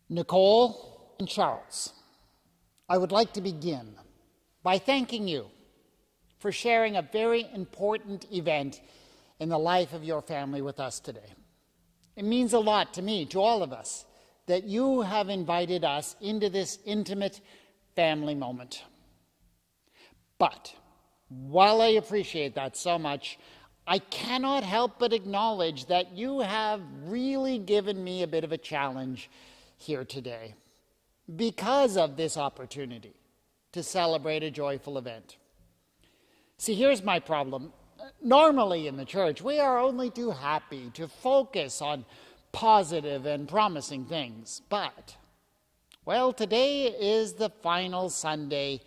Nicole and Charles, I would like to begin by thanking you for sharing a very important event in the life of your family with us today. It means a lot to me, to all of us, that you have invited us into this intimate family moment. But while I appreciate that so much, I cannot help but acknowledge that you have really given me a bit of a challenge here today because of this opportunity to celebrate a joyful event. See, here's my problem. Normally in the church, we are only too happy to focus on positive and promising things. But, well, today is the final Sunday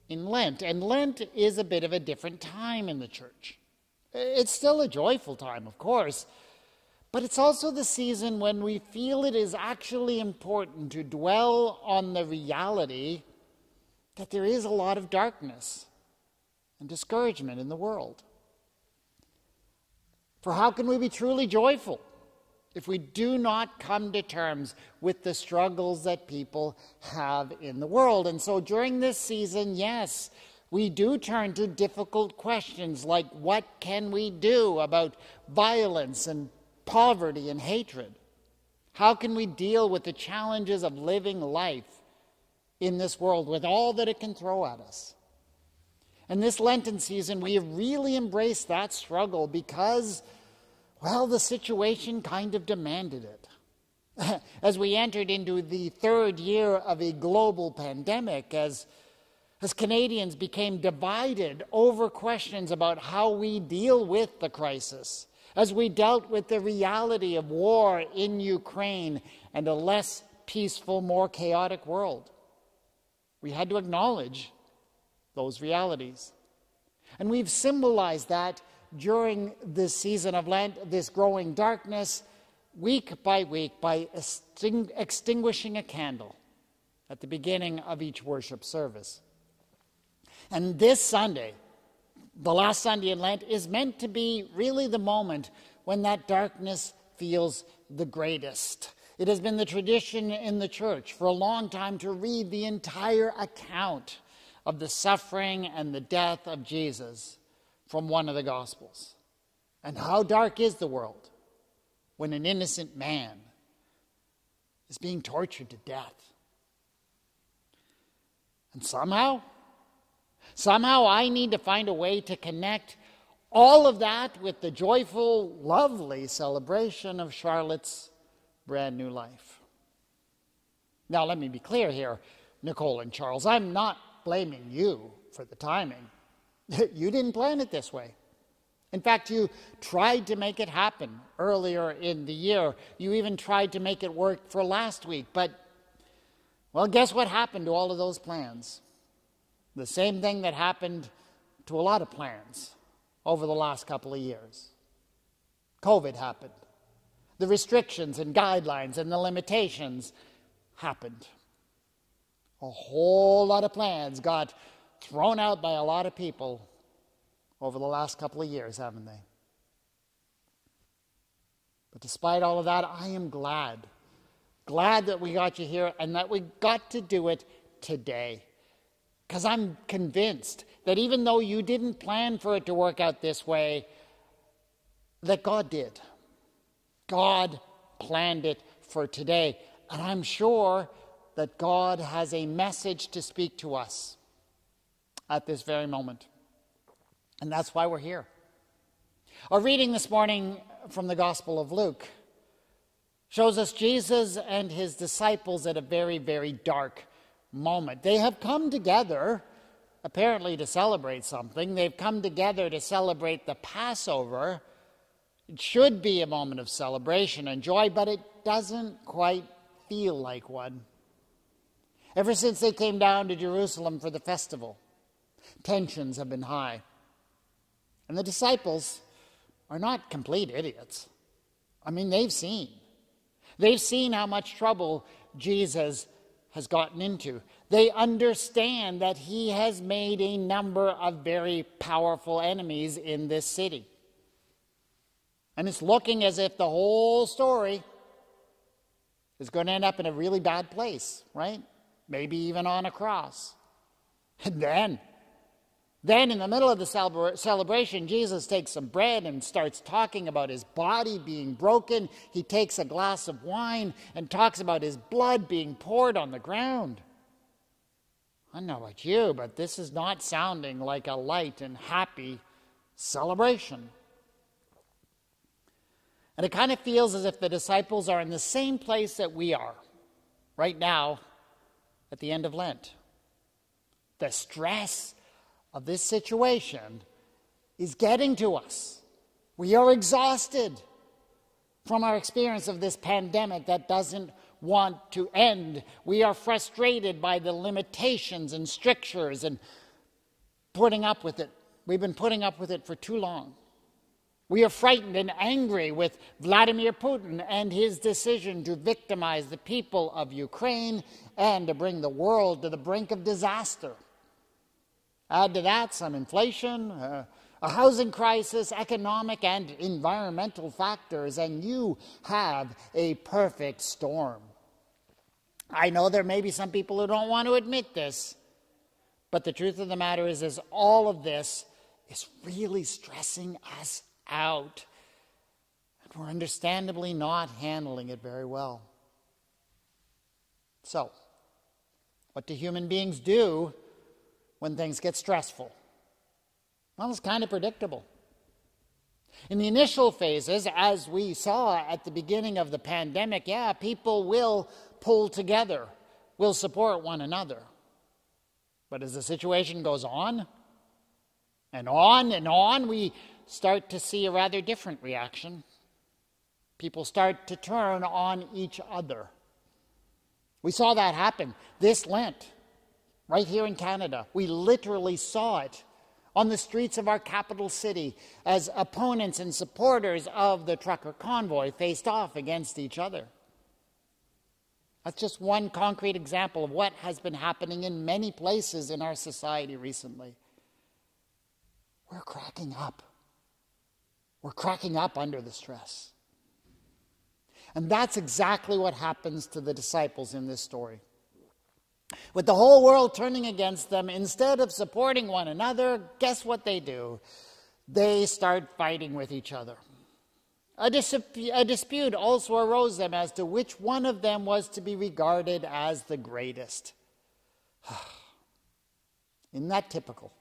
in Lent, and Lent is a bit of a different time in the church. It's still a joyful time, of course, but it's also the season when we feel it is actually important to dwell on the reality that there is a lot of darkness and discouragement in the world. For how can we be truly joyful if we do not come to terms with the struggles that people have in the world? And so during this season, yes, we do turn to difficult questions like what can we do about violence and poverty and hatred? How can we deal with the challenges of living life in this world with all that it can throw at us? And this Lenten season, we have really embraced that struggle because, well, the situation kind of demanded it. As we entered into the third year of a global pandemic, as Canadians became divided over questions about how we deal with the crisis, as we dealt with the reality of war in Ukraine and a less peaceful, more chaotic world, we had to acknowledge those realities. And we've symbolized that during this season of Lent, this growing darkness, week by week, by extinguishing a candle at the beginning of each worship service. And this Sunday, the last Sunday in Lent, is meant to be really the moment when that darkness feels the greatest. It has been the tradition in the church for a long time to read the entire account of the suffering and the death of Jesus from one of the Gospels. And how dark is the world when an innocent man is being tortured to death? And somehow I need to find a way to connect all of that with the joyful, lovely celebration of Charlotte's brand new life. Now, let me be clear here, Nicole and Charles. I'm not blaming you for the timing. You didn't plan it this way. In fact, you tried to make it happen earlier in the year. You even tried to make it work for last week. But, well, guess what happened to all of those plans? The same thing that happened to a lot of plans over the last couple of years. COVID happened. The restrictions and guidelines and the limitations happened. A whole lot of plans got thrown out by a lot of people over the last couple of years, haven't they? But despite all of that, I am glad that we got you here and that we got to do it today. Because I'm convinced that even though you didn't plan for it to work out this way, that God did. God planned it for today. And I'm sure that God has a message to speak to us at this very moment. And that's why we're here. Our reading this morning from the Gospel of Luke shows us Jesus and his disciples at a very, very dark moment. They have come together, apparently to celebrate something. They've come together to celebrate the Passover. It should be a moment of celebration and joy, but it doesn't quite feel like one. Ever since they came down to Jerusalem for the festival, tensions have been high. And the disciples are not complete idiots. I mean, they've seen how much trouble Jesus has gotten into. They understand that he has made a number of very powerful enemies in this city. And it's looking as if the whole story is going to end up in a really bad place, right? Maybe even on a cross. And then in the middle of the celebration, Jesus takes some bread and starts talking about his body being broken. He takes a glass of wine and talks about his blood being poured on the ground. I don't know about you, but this is not sounding like a light and happy celebration. And it kind of feels as if the disciples are in the same place that we are right now at the end of Lent. The stress of this situation is getting to us. We are exhausted from our experience of this pandemic that doesn't want to end. We are frustrated by the limitations and strictures and putting up with it. We've been putting up with it for too long. We are frightened and angry with Vladimir Putin and his decision to victimize the people of Ukraine and to bring the world to the brink of disaster. Add to that some inflation, a housing crisis, economic and environmental factors, and you have a perfect storm. I know there may be some people who don't want to admit this, but the truth of the matter is all of this is really stressing us out. And we're understandably not handling it very well. So, what do human beings do when things get stressful? Well, it's kind of predictable. In the initial phases, as we saw at the beginning of the pandemic, people will pull together, will support one another. But as the situation goes on, and on, we start to see a rather different reaction. People start to turn on each other. We saw that happen this Lent, right here in Canada. We literally saw it on the streets of our capital city as opponents and supporters of the trucker convoy faced off against each other. That's just one concrete example of what has been happening in many places in our society recently. We're cracking up. We're cracking up under the stress. And that's exactly what happens to the disciples in this story. With the whole world turning against them, instead of supporting one another, guess what they do? They start fighting with each other. A dispute also arose them as to which one of them was to be regarded as the greatest. Isn't that typical?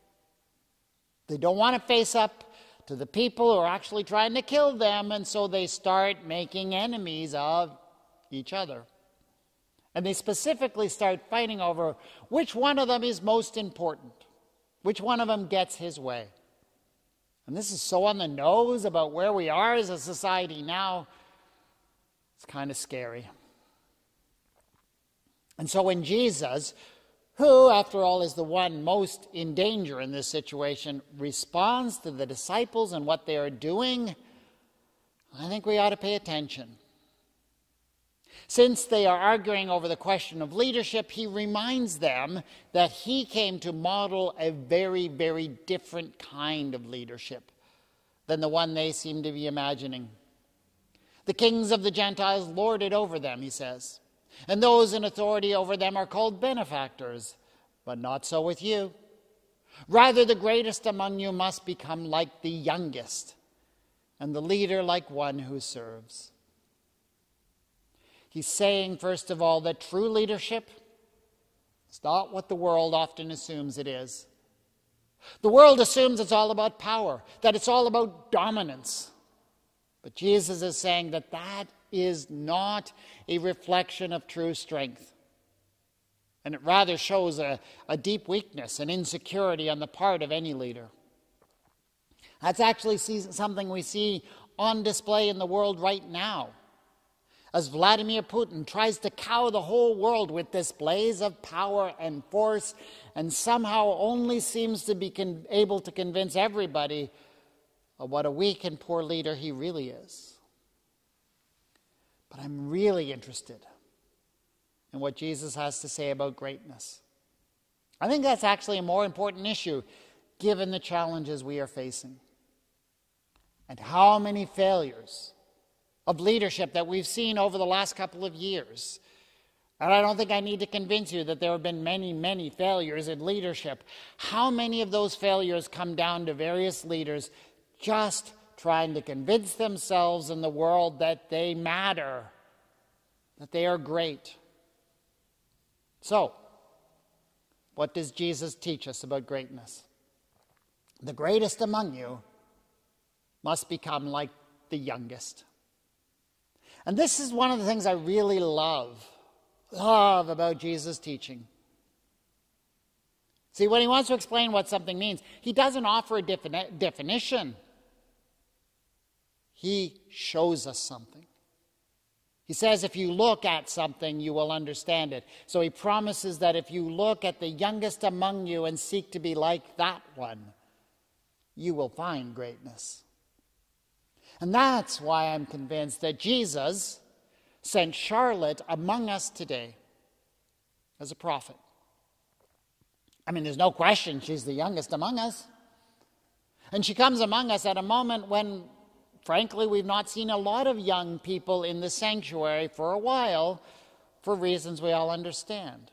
They don't want to face up to the people who are actually trying to kill them, and so they start making enemies of each other. And they specifically start fighting over which one of them is most important, which one of them gets his way. And this is so on the nose about where we are as a society now, it's kind of scary. And so when Jesus, who, after all, is the one most in danger in this situation, responds to the disciples and what they are doing, I think we ought to pay attention. Since they are arguing over the question of leadership, he reminds them that he came to model a very, very different kind of leadership than the one they seem to be imagining. The kings of the Gentiles lord it over them, he says, and those in authority over them are called benefactors, but not so with you. Rather, the greatest among you must become like the youngest, and the leader like one who serves. He's saying, first of all, that true leadership is not what the world often assumes it is. The world assumes it's all about power, that it's all about dominance. But Jesus is saying that that is not a reflection of true strength. And it rather shows a deep weakness and insecurity on the part of any leader. That's actually something we see on display in the world right now, as Vladimir Putin tries to cow the whole world with displays of power and force, and somehow only seems to be able to convince everybody of what a weak and poor leader he really is. But I'm really interested in what Jesus has to say about greatness. I think that's actually a more important issue given the challenges we are facing and how many failures of leadership that we've seen over the last couple of years. And I don't think I need to convince you that there have been many, many failures in leadership. How many of those failures come down to various leaders just trying to convince themselves and the world that they matter, that they are great? So, what does Jesus teach us about greatness? The greatest among you must become like the youngest. And this is one of the things I really love about Jesus' teaching. See, when he wants to explain what something means, he doesn't offer a definition. He shows us something. He says if you look at something, you will understand it. So he promises that if you look at the youngest among you and seek to be like that one, you will find greatness. And that's why I'm convinced that Jesus sent Charlotte among us today as a prophet. I mean, there's no question she's the youngest among us. And she comes among us at a moment when, frankly, we've not seen a lot of young people in the sanctuary for a while, for reasons we all understand.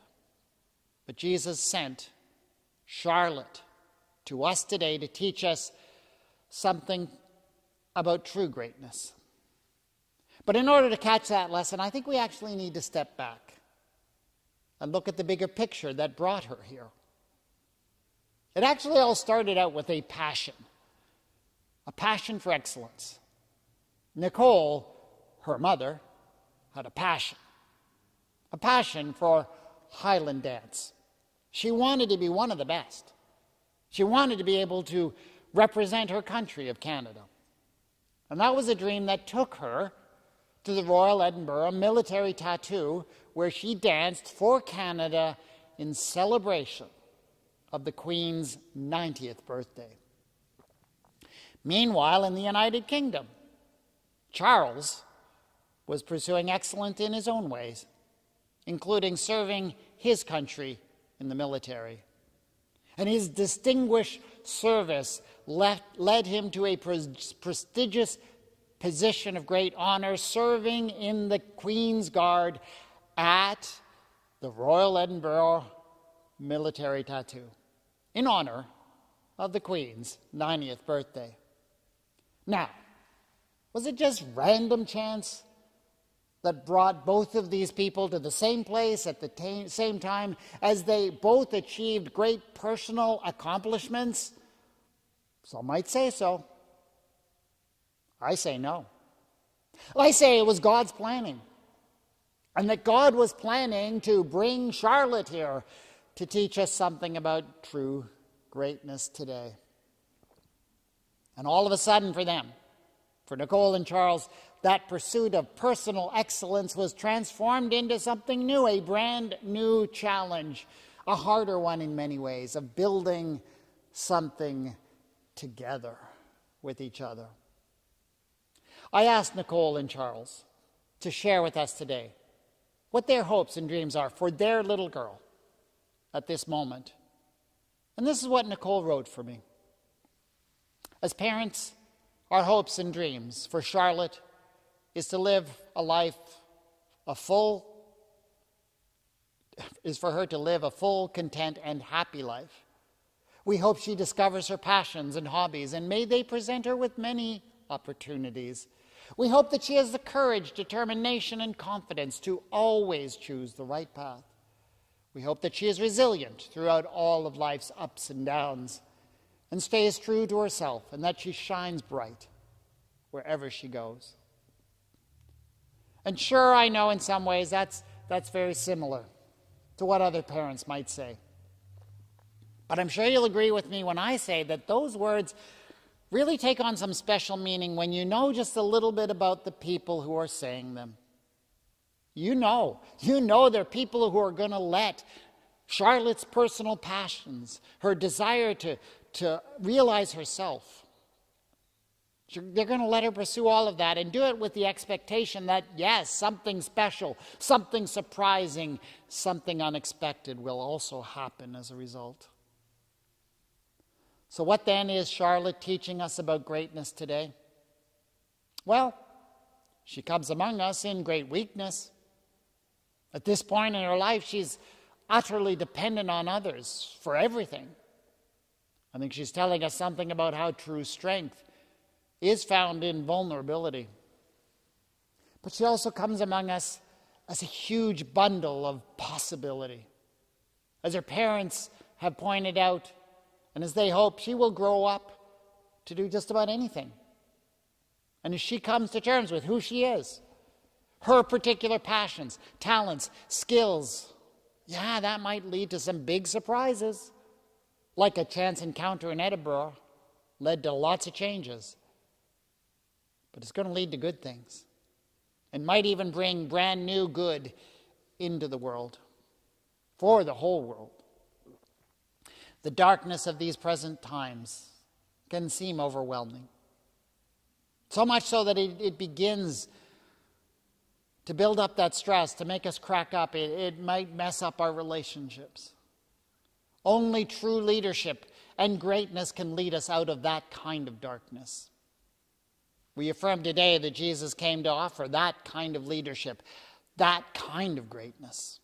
But Jesus sent Charlotte to us today to teach us something about true greatness. But in order to catch that lesson, I think we actually need to step back and look at the bigger picture that brought her here. It actually all started out with a passion for excellence. Nicole, her mother, had a passion for Highland dance. She wanted to be one of the best. She wanted to be able to represent her country of Canada. And that was a dream that took her to the Royal Edinburgh Military Tattoo, where she danced for Canada in celebration of the Queen's 90th birthday. Meanwhile, in the United Kingdom, Charles was pursuing excellence in his own ways, including serving his country in the military. And his distinguished service led him to a prestigious position of great honor, serving in the Queen's Guard at the Royal Edinburgh Military Tattoo, in honor of the Queen's 90th birthday. Now, was it just random chance that brought both of these people to the same place at the same time as they both achieved great personal accomplishments? Some might say so. I say no. I say it was God's planning, and that God was planning to bring Charlotte here to teach us something about true greatness today. And all of a sudden for them, for Nicole and Charles, that pursuit of personal excellence was transformed into something new, a brand new challenge, a harder one in many ways, of building something together with each other. I asked Nicole and Charles to share with us today what their hopes and dreams are for their little girl at this moment. And this is what Nicole wrote for me. As parents, our hopes and dreams for Charlotte is to live a life, is for her to live a full, content, and happy life. We hope she discovers her passions and hobbies, and may they present her with many opportunities. We hope that she has the courage, determination, and confidence to always choose the right path. We hope that she is resilient throughout all of life's ups and downs and stays true to herself, and that she shines bright wherever she goes. And sure, I know in some ways that's very similar to what other parents might say. But I'm sure you'll agree with me when I say that those words really take on some special meaning when you know just a little bit about the people who are saying them. You know they're people who are going to let Charlotte's personal passions, her desire to realize herself, they're going to let her pursue all of that and do it with the expectation that, yes, something special, something surprising, something unexpected will also happen as a result. So what then is Charlotte teaching us about greatness today? Well, She comes among us in great weakness. At this point in her life, she's utterly dependent on others for everything. I think she's telling us something about how true strength is found in vulnerability. But she also comes among us as a huge bundle of possibility. As her parents have pointed out, and as they hope, she will grow up to do just about anything. And as she comes to terms with who she is, her particular passions, talents, skills, that might lead to some big surprises. Like a chance encounter in Edinburgh led to lots of changes. But it's going to lead to good things. And might even bring brand new good into the world, for the whole world. The darkness of these present times can seem overwhelming. So much so that it begins to build up that stress, to make us crack up. It might mess up our relationships. Only true leadership and greatness can lead us out of that kind of darkness. We affirm today that Jesus came to offer that kind of leadership, that kind of greatness.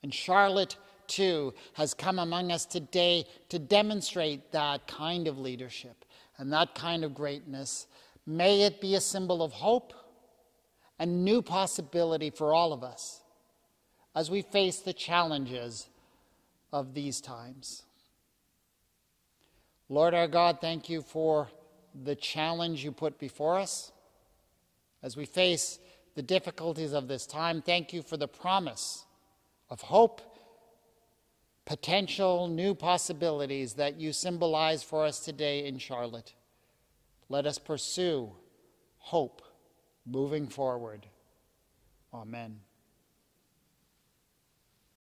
And Charlotte, too, has come among us today to demonstrate that kind of leadership and that kind of greatness. May it be a symbol of hope and new possibility for all of us as we face the challenges of these times. Lord our God, thank you for the challenge you put before us. As we face the difficulties of this time, thank you for the promise of hope, potential new possibilities that you symbolize for us today in Charlotte. Let us pursue hope moving forward. Amen.